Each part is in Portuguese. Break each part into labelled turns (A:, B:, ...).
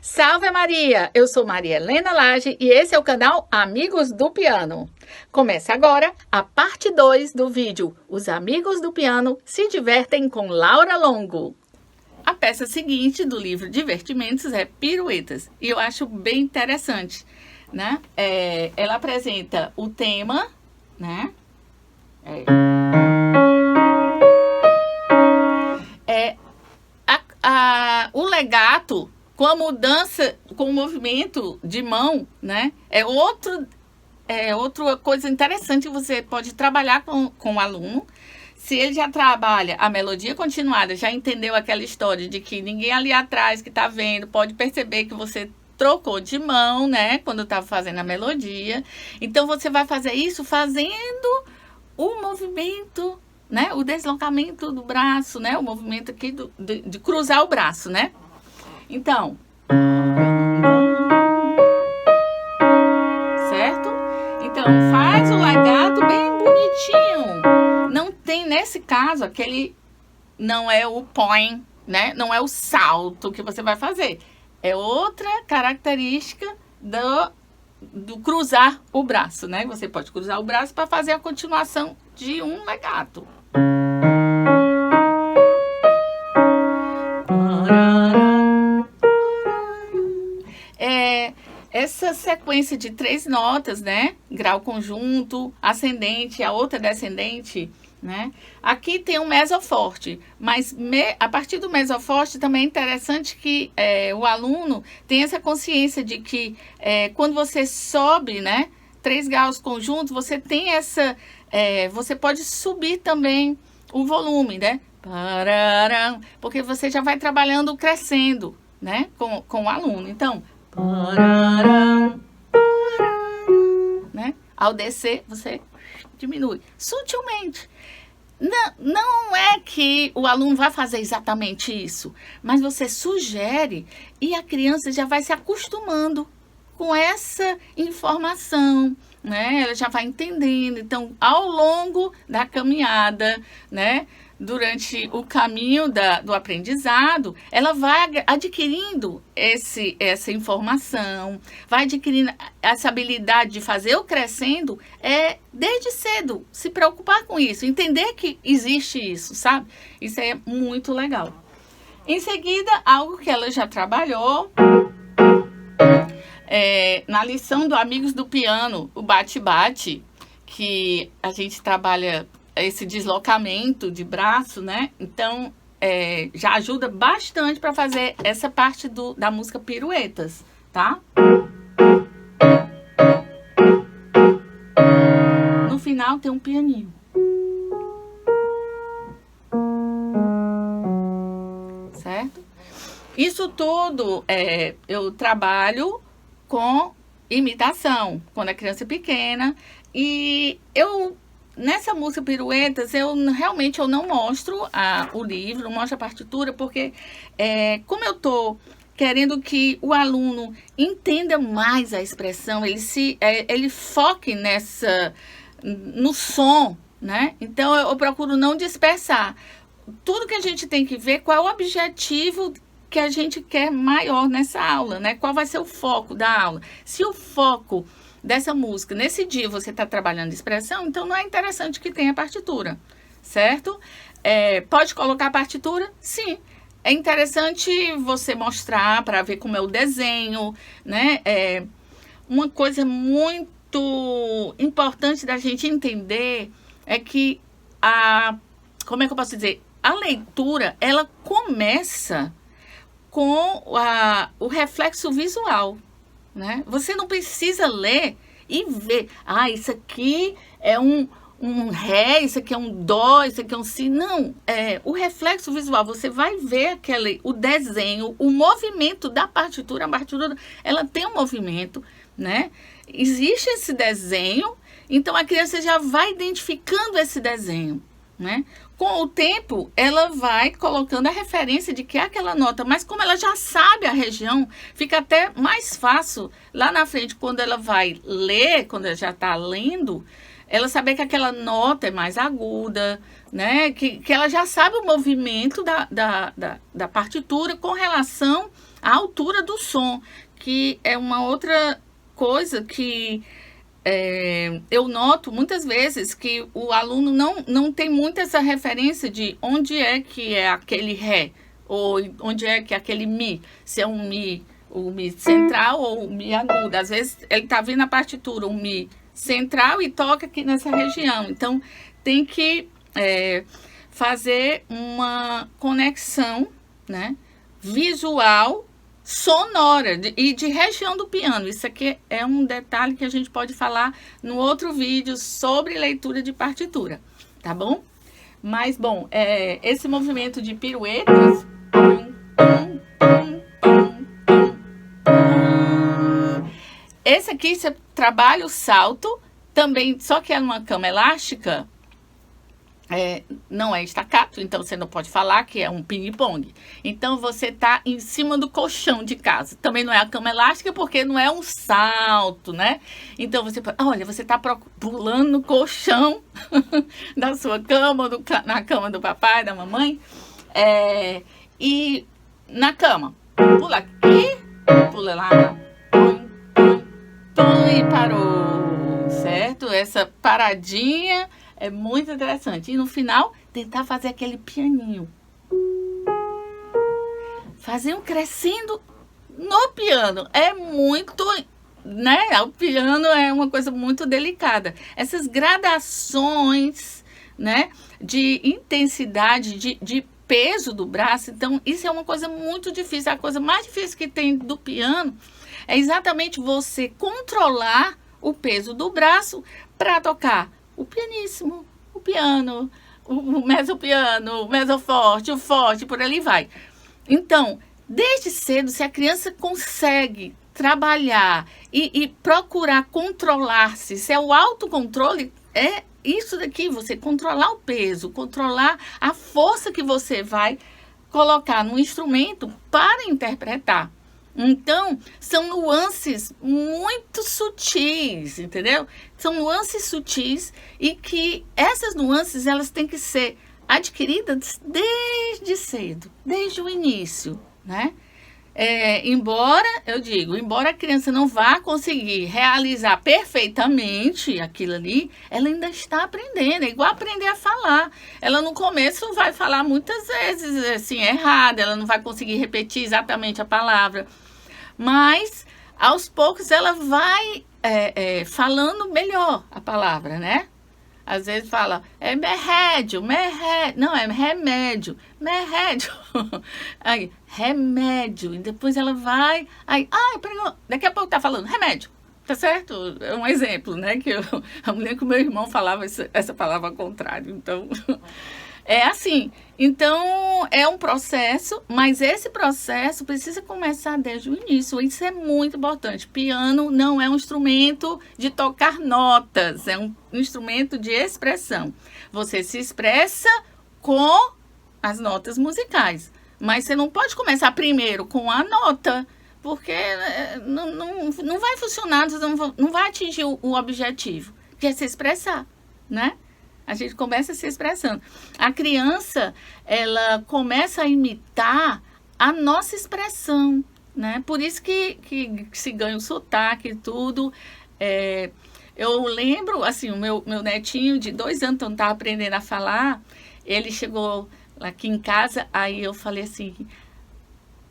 A: Salve Maria! Eu sou Maria Helena Lage e esse é o canal Amigos do Piano. Começa agora a parte 2 do vídeo Os Amigos do Piano se divertem com Laura Longo. A peça seguinte do livro Divertimentos é Piruetas e eu acho bem interessante, né? Ela apresenta o tema, né? O legato com a mudança, com o movimento de mão, né? É outra coisa interessante que você pode trabalhar com o aluno. Se ele já trabalha a melodia continuada, já entendeu aquela história de que ninguém ali atrás que tá vendo pode perceber que você trocou de mão, né? Quando estava fazendo a melodia. Então, você vai fazer isso fazendo o movimento, né? O deslocamento do braço, né? O movimento aqui de cruzar o braço, né? Então, certo? Então, faz o legato bem bonitinho. Não tem, nesse caso, aquele não é o point, né? Não é o salto que você vai fazer. É outra característica do cruzar o braço, né? Você pode cruzar o braço para fazer a continuação de um legato. Essa sequência de 3 notas, né? Grau conjunto, ascendente, a outra descendente, né? Aqui tem um mesoforte, mas a partir do mesoforte também é interessante que o aluno tenha essa consciência de que quando você sobe, né? 3 graus conjuntos, você tem essa... você pode subir também o volume, né? Porque você já vai trabalhando crescendo, né? Com o aluno. Então... né? Ao descer, você diminui sutilmente. Não é que o aluno vai fazer exatamente isso, mas você sugere e a criança já vai se acostumando com essa informação, né? Ela já vai entendendo. Então, ao longo da caminhada, né? Durante o caminho do aprendizado, ela vai adquirindo essa informação, vai adquirindo essa habilidade de fazer o crescendo, desde cedo, se preocupar com isso, entender que existe isso, sabe? Isso é muito legal. Em seguida, algo que ela já trabalhou, na lição do Amigos do Piano, o bate-bate, que a gente trabalha esse deslocamento de braço, né? Então, já ajuda bastante para fazer essa parte da música Piruetas, tá? No final tem um pianinho. Certo? Isso tudo eu trabalho com imitação, quando a criança é pequena, e nessa música Piruetas, realmente eu não mostro o livro, não mostro a partitura, porque como eu tô querendo que o aluno entenda mais a expressão, ele foque no som, né? Então eu procuro não dispersar. Tudo que a gente tem que ver, qual é o objetivo que a gente quer maior nessa aula, né? Qual vai ser o foco da aula? Se o foco dessa música, nesse dia você está trabalhando expressão, então não é interessante que tenha partitura, certo? Pode colocar a partitura? Sim. É interessante você mostrar para ver como é o desenho, né? Uma coisa muito importante da gente entender é que como é que eu posso dizer? A leitura, ela começa com o reflexo visual, né? Você não precisa ler e ver. Isso aqui é um ré, isso aqui é um dó, isso aqui é um si. Não, o reflexo visual. Você vai ver o desenho, o movimento da partitura. A partitura, ela tem um movimento, né? Existe esse desenho, então a criança já vai identificando esse desenho, né? Com o tempo, ela vai colocando a referência de que é aquela nota, mas como ela já sabe a região, fica até mais fácil lá na frente, quando ela vai ler, quando ela já está lendo, ela saber que aquela nota é mais aguda, né? Que ela já sabe o movimento da partitura com relação a altura do som, que é uma outra coisa que eu noto muitas vezes que o aluno não tem muito essa referência de onde é que é aquele Ré, ou onde é que é aquele Mi, se é um Mi, o Mi central ou o Mi agudo. Às vezes ele está vendo a partitura, o Mi central e toca aqui nessa região. Então tem que fazer uma conexão, né, visual, sonora e de região do piano. Isso aqui é um detalhe que a gente pode falar no outro vídeo sobre leitura de partitura, tá bom? Mas, bom, esse movimento de piruetas... Esse aqui você trabalha o salto, também, só que é numa cama elástica, não é estacato, então você não pode falar que é um ping-pong. Então você tá em cima do colchão de casa. Também não é a cama elástica porque não é um salto, né? Então você pode, olha, você tá pulando no colchão da sua cama, na cama do papai, da mamãe, e na cama. Pula aqui, pula lá, e parou, certo? Essa paradinha é muito interessante. E no final, tentar fazer aquele pianinho. Fazer um crescendo no piano. É muito, né? O piano é uma coisa muito delicada. Essas gradações, né? De intensidade, de peso do braço. Então, isso é uma coisa muito difícil. A coisa mais difícil que tem do piano é exatamente você controlar o peso do braço para tocar o pianíssimo, o piano, o mezzopiano, o mezzoforte, o forte, por ali vai. Então, desde cedo, se a criança consegue trabalhar e procurar controlar-se, se é o autocontrole, é isso daqui, você controlar o peso, controlar a força que você vai colocar no instrumento para interpretar. Então, são nuances muito sutis, entendeu? São nuances sutis e que essas nuances, elas têm que ser adquiridas desde cedo, desde o início, né? Embora a criança não vá conseguir realizar perfeitamente aquilo ali, ela ainda está aprendendo, é igual aprender a falar. Ela no começo vai falar muitas vezes assim, errado, ela não vai conseguir repetir exatamente a palavra. Mas, aos poucos, ela vai falando melhor a palavra, né? Às vezes fala, remédio, não, é remédio, aí, remédio, e depois ela vai, aí, daqui a pouco tá falando remédio, tá certo? É um exemplo, né? Que a mulher que o meu irmão falava essa palavra ao contrário, então... É assim, então é um processo, mas esse processo precisa começar desde o início, isso é muito importante. Piano não é um instrumento de tocar notas, é um instrumento de expressão. Você se expressa com as notas musicais, mas você não pode começar primeiro com a nota, porque não vai funcionar, você não vai atingir o objetivo, que é se expressar, né? A gente começa se expressando. A criança, ela começa a imitar a nossa expressão, né? Por isso que se ganha o sotaque e tudo. Eu lembro, assim, o meu netinho de 2 anos, então estava aprendendo a falar, ele chegou aqui em casa, aí eu falei assim,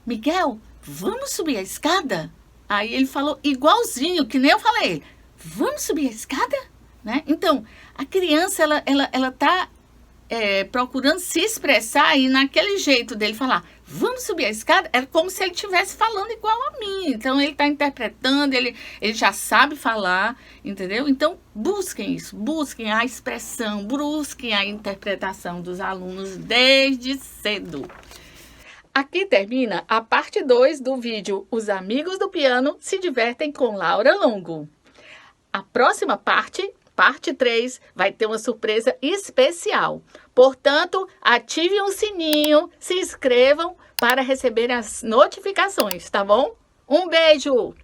A: Miguel, vamos subir a escada? Aí ele falou igualzinho, que nem eu falei, vamos subir a escada? Né? Então, a criança, ela tá procurando se expressar e naquele jeito dele falar, vamos subir a escada, é como se ele estivesse falando igual a mim. Então, ele está interpretando, ele já sabe falar, entendeu? Então, busquem isso, busquem a expressão, busquem a interpretação dos alunos desde cedo. Aqui termina a parte 2 do vídeo Os Amigos do Piano se divertem com Laura Longo. A próxima parte 3, vai ter uma surpresa especial. Portanto, ativem o sininho, se inscrevam para receber as notificações, tá bom? Um beijo!